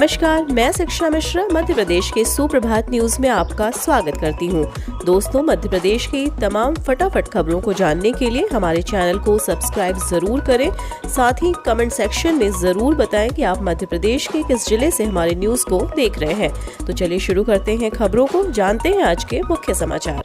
नमस्कार, मैं शिक्षा मिश्रा मध्य प्रदेश के सुप्रभात न्यूज में आपका स्वागत करती हूँ। दोस्तों, मध्य प्रदेश की तमाम फटाफट खबरों को जानने के लिए हमारे चैनल को सब्सक्राइब जरूर करें। साथ ही कमेंट सेक्शन में जरूर बताएं कि आप मध्य प्रदेश के किस जिले से हमारे न्यूज को देख रहे हैं। तो चलिए शुरू करते हैं खबरों को, जानते हैं आज के मुख्य समाचार।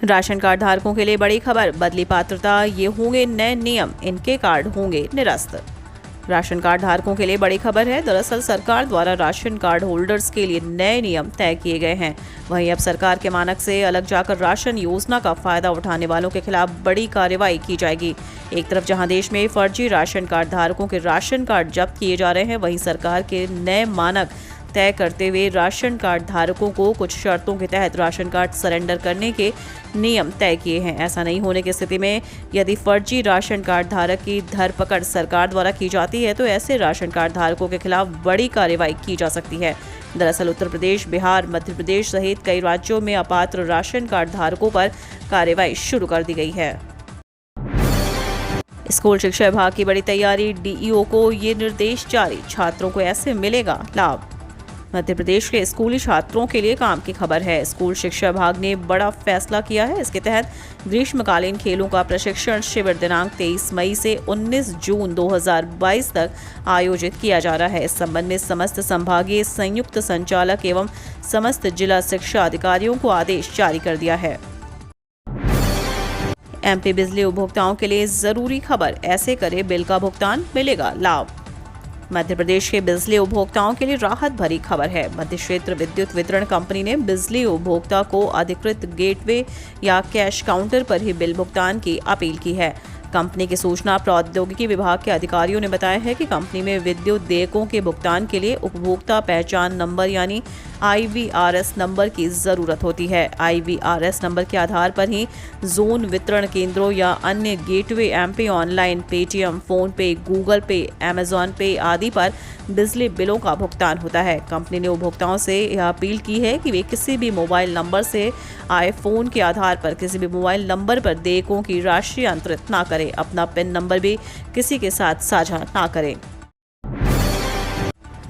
राशन कार्ड धारकों के लिए बड़ी खबर, बदली पात्रता, ये होंगे नए नियम, इनके कार्ड होंगे निरस्त। राशन कार्ड धारकों के लिए बड़ी खबर है। दरअसल सरकार द्वारा राशन कार्ड होल्डर्स के लिए नए नियम तय किए गए हैं। वहीं अब सरकार के मानक से अलग जाकर राशन योजना का फायदा उठाने वालों के खिलाफ बड़ी कार्रवाई की जाएगी। एक तरफ जहां देश में फर्जी राशन कार्ड धारकों के राशन कार्ड जब्त किए जा रहे हैं, वहीं सरकार के नए मानक तय करते हुए राशन कार्ड धारकों को कुछ शर्तों के तहत राशन कार्ड सरेंडर करने के नियम तय किए हैं। ऐसा नहीं होने की स्थिति में यदि फर्जी राशन कार्ड धारक की धरपकड़ सरकार द्वारा की जाती है तो ऐसे राशन कार्ड धारकों के खिलाफ बड़ी कार्रवाई की जा सकती है। दरअसल उत्तर प्रदेश, बिहार, मध्य प्रदेश सहित कई राज्यों में अपात्र राशन कार्ड धारकों पर कार्रवाई शुरू कर दी गई है। स्कूल शिक्षा विभाग की बड़ी तैयारी, डीईओ को ये निर्देश जारी, छात्रों को ऐसे मिलेगा लाभ। मध्य प्रदेश के स्कूली छात्रों के लिए काम की खबर है। स्कूल शिक्षा विभाग ने बड़ा फैसला किया है। इसके तहत ग्रीष्मकालीन खेलों का प्रशिक्षण शिविर दिनांक 23 मई से 19 जून 2022 तक आयोजित किया जा रहा है। इस संबंध में समस्त संभागीय संयुक्त संचालक एवं समस्त जिला शिक्षा अधिकारियों को आदेश जारी कर दिया है। एमपी बिजली उपभोक्ताओं के लिए जरूरी खबर, ऐसे करे बिल का भुगतान, मिलेगा लाभ। मध्य प्रदेश के बिजली उपभोक्ताओं के लिए राहत भरी खबर है। मध्य क्षेत्र विद्युत वितरण कंपनी ने बिजली उपभोक्ता को अधिकृत गेटवे या कैश काउंटर पर ही बिल भुगतान की अपील की है। कंपनी के सूचना प्रौद्योगिकी विभाग के अधिकारियों ने बताया है कि कंपनी में विद्युत देयकों के भुगतान के लिए उपभोक्ता पहचान नंबर यानी IVRS नंबर की जरूरत होती है। IVRS नंबर के आधार पर ही जोन वितरण केंद्रों या अन्य gateway MP online, Paytm, phone पे, गूगल पे, अमेजॉन पे आदि पर बिजली बिलों का भुगतान होता है। कंपनी ने उपभोक्ताओं से यह अपील की है कि वे किसी भी मोबाइल नंबर से आए फोन के आधार पर किसी भी मोबाइल नंबर पर देयकों की राशि अंतरित ना करें। अपना पिन नंबर भी किसी के साथ साझा ना करें।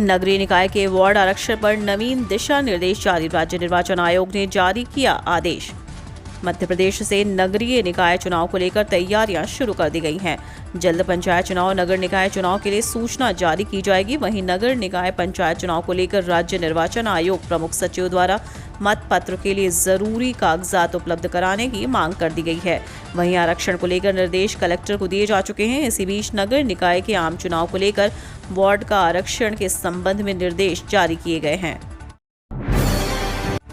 नगरीय निकाय के वार्ड आरक्षण पर नवीन दिशा निर्देश जारी, राज्य निर्वाचन आयोग ने जारी किया आदेश। मध्य प्रदेश से नगरीय निकाय चुनाव को लेकर तैयारियां शुरू कर दी गई हैं। जल्द पंचायत चुनाव, नगर निकाय चुनाव के लिए सूचना जारी की जाएगी। वहीं नगर निकाय पंचायत चुनाव को लेकर राज्य निर्वाचन आयोग प्रमुख सचिव द्वारा मत पत्र के लिए जरूरी कागजात उपलब्ध कराने की मांग कर दी गई है। वहीं आरक्षण को लेकर निर्देश कलेक्टर को दिए जा चुके हैं। इसी बीच नगर निकाय के आम चुनाव को लेकर वार्ड का आरक्षण के संबंध में निर्देश जारी किए गए हैं।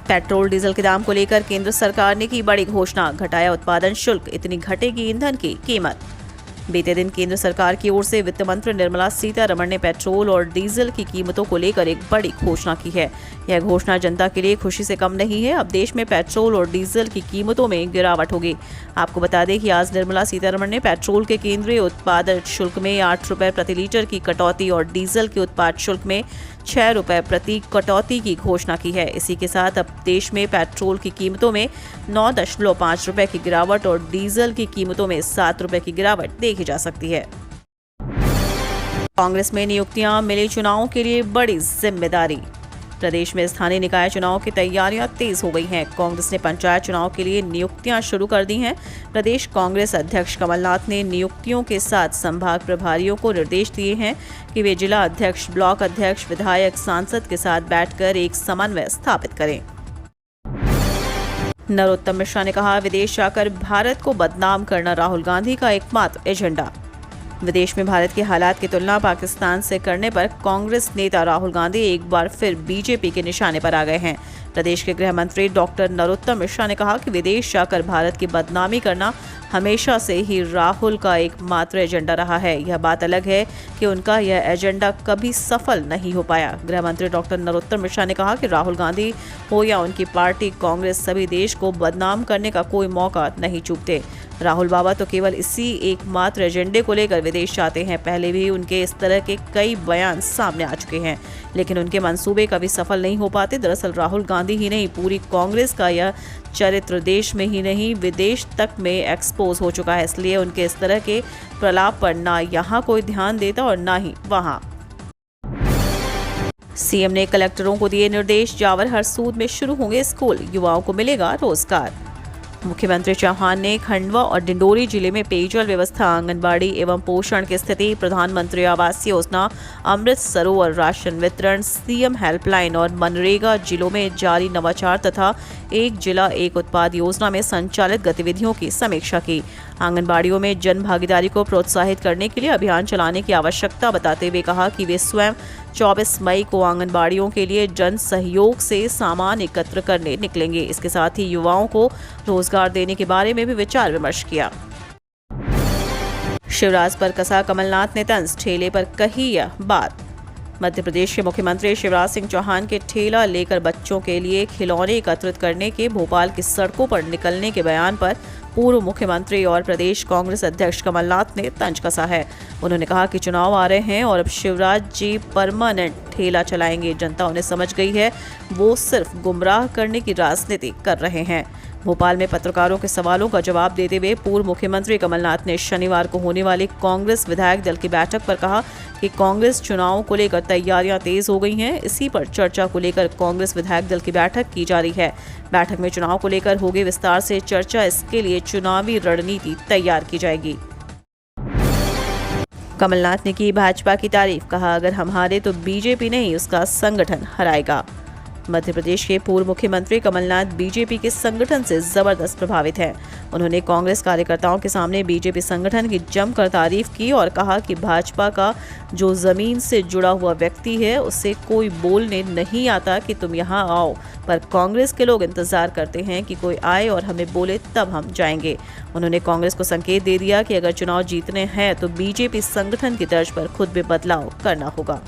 पेट्रोल डीजल के दाम को लेकर केंद्र सरकार ने की बड़ी घोषणा, घटाया उत्पादन शुल्क, इतनी घटेगी ईंधन की कीमत। बीते दिन केंद्र सरकार की ओर से वित्त मंत्री निर्मला सीतारमण ने पेट्रोल और डीजल की कीमतों को लेकर एक बड़ी घोषणा की है। यह घोषणा जनता के लिए खुशी से कम नहीं है। अब देश में पेट्रोल और डीजल की कीमतों में गिरावट होगी। आपको बता दें कि आज निर्मला सीतारमण ने पेट्रोल के केंद्रीय उत्पादन शुल्क में 8 रुपये प्रति लीटर की कटौती और डीजल के उत्पाद शुल्क में 6 रुपये प्रति कटौती की घोषणा की है। इसी के साथ अब देश में पेट्रोल की कीमतों में 9.5 रुपये की गिरावट और डीजल की कीमतों में 7 रुपये की गिरावट देखी जा सकती है। कांग्रेस में नियुक्तियां, मिली चुनावों के लिए बड़ी जिम्मेदारी। प्रदेश में स्थानीय निकाय चुनाव की तैयारियां तेज हो गई हैं। कांग्रेस ने पंचायत चुनाव के लिए नियुक्तियां शुरू कर दी हैं। प्रदेश कांग्रेस अध्यक्ष कमलनाथ ने नियुक्तियों के साथ संभाग प्रभारियों को निर्देश दिए हैं कि वे जिला अध्यक्ष, ब्लॉक अध्यक्ष, विधायक, सांसद के साथ बैठकर एक समन्वय स्थापित करें। नरोत्तम मिश्रा ने कहा, विदेश जाकर भारत को बदनाम करना राहुल गांधी का एकमात्र एजेंडा। विदेश में भारत के हालात की तुलना पाकिस्तान से करने पर कांग्रेस नेता राहुल गांधी एक बार फिर बीजेपी के निशाने पर आ गए हैं। प्रदेश के गृह मंत्री डॉक्टर नरोत्तम मिश्रा ने कहा कि विदेश जाकर भारत की बदनामी करना हमेशा से ही राहुल का एकमात्र एजेंडा रहा है। यह बात अलग है कि उनका यह एजेंडा कभी सफल नहीं हो पाया। गृह मंत्री डॉक्टर नरोत्तम मिश्रा ने कहा कि राहुल गांधी हो या उनकी पार्टी कांग्रेस, सभी देश को बदनाम करने का कोई मौका नहीं चूकते। राहुल बाबा तो केवल इसी एकमात्र एजेंडे को लेकर विदेश जाते हैं। पहले भी उनके इस तरह के कई बयान सामने आ चुके हैं, लेकिन उनके मंसूबे कभी सफल नहीं हो पाते। दरअसल राहुल गांधी ही नहीं, पूरी कांग्रेस का यह चरित्र देश में ही नहीं विदेश तक में एक्सपोज हो चुका है। इसलिए उनके इस तरह के प्रलाप पर ना यहाँ कोई ध्यान देता और ना ही वहाँ। सीएम ने कलेक्टरों को दिए निर्देश, जावर हरसूद में शुरू होंगे स्कूल, युवाओं को मिलेगा रोजगार। मुख्यमंत्री चौहान ने खंडवा और डिंडोरी जिले में पेयजल व्यवस्था, आंगनबाड़ी एवं पोषण की स्थिति, प्रधानमंत्री आवास योजना, अमृत सरोवर राशन वितरण, सीएम हेल्पलाइन और मनरेगा जिलों में जारी नवाचार तथा एक जिला एक उत्पाद योजना में संचालित गतिविधियों की समीक्षा की। आंगनबाड़ियों में जन भागीदारी को प्रोत्साहित करने के लिए अभियान चलाने की आवश्यकता बताते हुए कहा कि वे स्वयं 24 मई को आंगनबाड़ियों के लिए जन सहयोग से सामान एकत्र करने निकलेंगे। इसके साथ ही युवाओं को रोजगार देने के बारे में भी विचार विमर्श किया। शिवराज पर कसा कमलनाथ ने तंज, ठेले पर कही यह बात। मध्य प्रदेश के मुख्यमंत्री शिवराज सिंह चौहान के ठेला लेकर बच्चों के लिए खिलौने एकत्रित करने के भोपाल की सड़कों पर निकलने के बयान पर पूर्व मुख्यमंत्री और प्रदेश कांग्रेस अध्यक्ष कमलनाथ ने तंज कसा है। उन्होंने कहा कि चुनाव आ रहे हैं और अब शिवराज जी परमानेंट ठेला चलाएंगे। जनता उन्हें समझ गई है, वो सिर्फ गुमराह करने की राजनीति कर रहे हैं। भोपाल में पत्रकारों के सवालों का जवाब देते हुए पूर्व मुख्यमंत्री कमलनाथ ने शनिवार को होने वाली कांग्रेस विधायक दल की बैठक पर कहा कि कांग्रेस चुनाव को लेकर तैयारियां तेज हो गई हैं। इसी पर चर्चा को लेकर कांग्रेस विधायक दल की बैठक की जा रही है। बैठक में चुनाव को लेकर होगी विस्तार से चर्चा, इसके लिए चुनावी रणनीति तैयार की जाएगी। कमलनाथ ने की भाजपा की तारीफ, कहा अगर हम हारे तो बीजेपी नहीं उसका संगठन हराएगा। मध्य प्रदेश के पूर्व मुख्यमंत्री कमलनाथ बीजेपी के संगठन से जबरदस्त प्रभावित हैं। उन्होंने कांग्रेस कार्यकर्ताओं के सामने बीजेपी संगठन की जमकर तारीफ की और कहा कि भाजपा का जो जमीन से जुड़ा हुआ व्यक्ति है उसे कोई बोलने नहीं आता कि तुम यहाँ आओ, पर कांग्रेस के लोग इंतजार करते हैं कि कोई आए और हमें बोले तब हम जाएंगे। उन्होंने कांग्रेस को संकेत दे दिया कि अगर चुनाव जीतने हैं तो बीजेपी संगठन की तर्ज पर खुद में बदलाव करना होगा।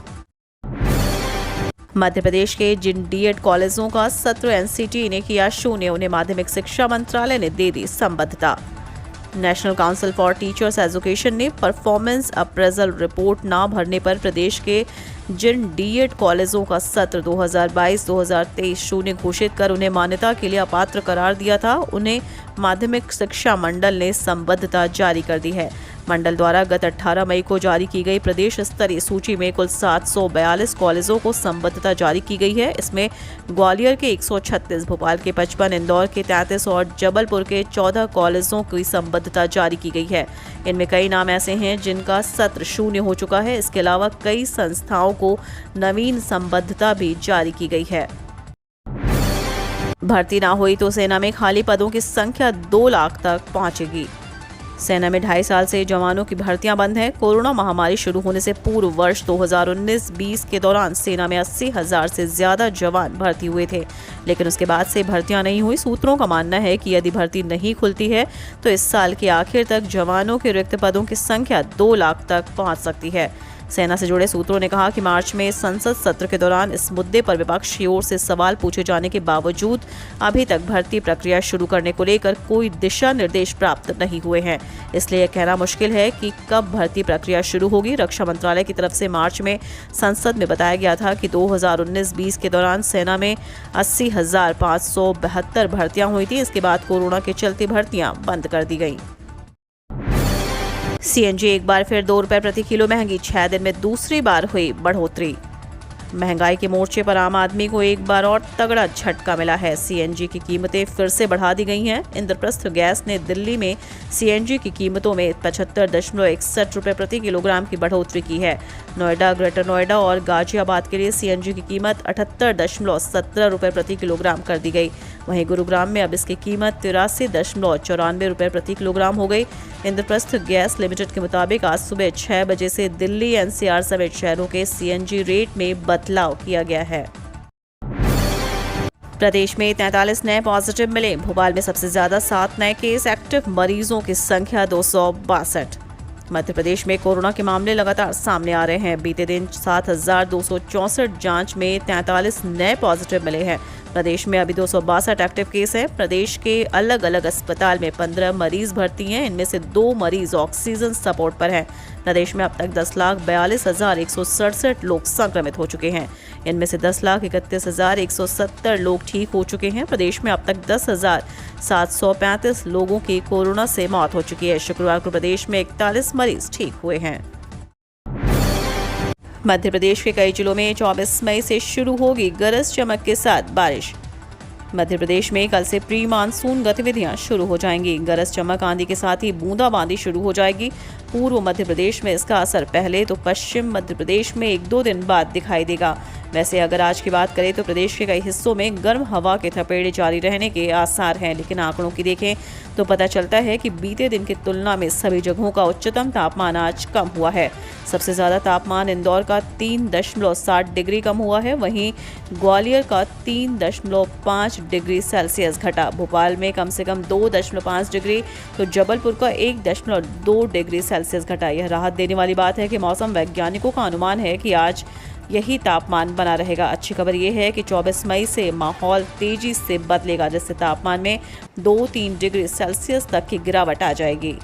मध्य प्रदेश के जिन डीएड कॉलेजों का सत्र एनसीटी ने किया शून्य, उन्हें माध्यमिक शिक्षा मंत्रालय ने दे दी संबद्धता। National council for teachers education ने परफॉर्मेंस अप्रेजल रिपोर्ट न भरने पर प्रदेश के जिन डीएड कॉलेजों का सत्र 2022-2023 शून्य घोषित कर उन्हें मान्यता के लिए अपात्र करार दिया था, उन्हें माध्यमिक शिक्षा मंडल ने संबद्धता जारी कर दी है। मंडल द्वारा गत 18 मई को जारी की गई प्रदेश स्तरीय सूची में कुल 742 कॉलेजों को संबद्धता जारी की गई है। इसमें ग्वालियर के 136, भोपाल के 55, इंदौर के 33 और जबलपुर के 14 कॉलेजों की संबद्धता जारी की गई है। इनमें कई नाम ऐसे हैं जिनका सत्र शून्य हो चुका है। इसके अलावा कई संस्थाओं को नवीन संबद्धता भी जारी की गई है। भर्ती ना हुई तो सेना में खाली पदों की संख्या 2 लाख तक पहुंचेगी। सेना में 2.5 साल से जवानों की भर्तियां बंद हैं। कोरोना महामारी शुरू होने से पूर्व वर्ष 2019-20 के दौरान सेना में 80,000 से ज्यादा जवान भर्ती हुए थे, लेकिन उसके बाद से भर्तियां नहीं हुई। सूत्रों का मानना है कि यदि भर्ती नहीं खुलती है तो इस साल के आखिर तक जवानों के रिक्त पदों की संख्या 2 लाख तक पहुंच सकती है। सेना से जुड़े सूत्रों ने कहा कि मार्च में संसद सत्र के दौरान इस मुद्दे पर विपक्ष की ओर से सवाल पूछे जाने के बावजूद अभी तक भर्ती प्रक्रिया शुरू करने को लेकर कोई दिशा निर्देश प्राप्त नहीं हुए हैं। इसलिए यह कहना मुश्किल है कि कब भर्ती प्रक्रिया शुरू होगी। रक्षा मंत्रालय की तरफ से मार्च में संसद में बताया गया था कि 2019-20 के दौरान सेना में 80,572 भर्तियां हुई थी। इसके बाद कोरोना के चलते भर्तियां बंद कर दी गईं। सीएनजी एक बार फिर 2 रुपए प्रति किलो महंगी, 6 दिन में दूसरी बार हुई बढ़ोतरी। महंगाई के मोर्चे पर आम आदमी को एक बार और तगड़ा झटका मिला है। सीएनजी की कीमतें फिर से बढ़ा दी गई हैं। इंद्रप्रस्थ गैस ने दिल्ली में सीएनजी की कीमतों में 75.61 रुपये प्रति किलोग्राम की बढ़ोतरी की है। नोएडा, ग्रेटर नोएडा और गाजियाबाद के लिए सीएनजी की कीमत 78.17 रुपये प्रति किलोग्राम कर दी गई। वहीं गुरुग्राम में अब इसकी कीमत 83.94 रुपये प्रति किलोग्राम हो गई। इंद्रप्रस्थ गैस लिमिटेड के मुताबिक आज सुबह 6 बजे से दिल्ली, एनसीआर समेत शहरों के सीएनजी रेट में बदलाव किया गया है। प्रदेश में 43 नए पॉजिटिव मिले। भोपाल में सबसे ज्यादा 7 नए केस, एक्टिव मरीजों की संख्या 262। मध्य प्रदेश में कोरोना के मामले लगातार सामने आ रहे हैं। बीते दिन 7,264 जांच में 43 नए पॉजिटिव मिले हैं। प्रदेश में अभी 262 एक्टिव केस हैं। प्रदेश के अलग अलग अस्पताल में 15 मरीज भर्ती हैं। इनमें से 2 मरीज ऑक्सीजन सपोर्ट पर हैं। प्रदेश में अब तक 10,42,167 लोग संक्रमित हो चुके हैं। इनमें से 10,31,170 लोग ठीक हो चुके हैं। प्रदेश में अब तक 10,735 लोगों की कोरोना से मौत हो चुकी है। शुक्रवार को प्रदेश में 41 मरीज ठीक हुए हैं। मध्य प्रदेश के कई जिलों में 24 मई से शुरू होगी गरज चमक के साथ बारिश। मध्य प्रदेश में कल से प्री मानसून गतिविधियां शुरू हो जाएंगी। गरज चमक आंधी के साथ ही बूंदाबांदी शुरू हो जाएगी। पूर्व मध्य प्रदेश में इसका असर पहले तो पश्चिम मध्य प्रदेश में 1-2 दिन बाद दिखाई देगा। वैसे अगर आज की बात करें तो प्रदेश के कई हिस्सों में गर्म हवा के थपेड़े जारी रहने के आसार हैं, लेकिन आंकड़ों की देखें तो पता चलता है कि बीते दिन की तुलना में सभी जगहों का उच्चतम तापमान आज कम हुआ है। सबसे ज़्यादा तापमान इंदौर का 3.7 डिग्री कम हुआ है, वहीं ग्वालियर का 3.5 डिग्री सेल्सियस घटा। भोपाल में कम से कम 2.5 डिग्री तो जबलपुर का 1.2 डिग्री सेल्सियस घटा। यह राहत देने वाली बात है कि मौसम वैज्ञानिकों का अनुमान है कि आज यही तापमान बना रहेगा। अच्छी खबर यह है कि 24 मई से माहौल तेजी से बदलेगा, जिससे तापमान में 2-3 डिग्री सेल्सियस तक की गिरावट आ जाएगी।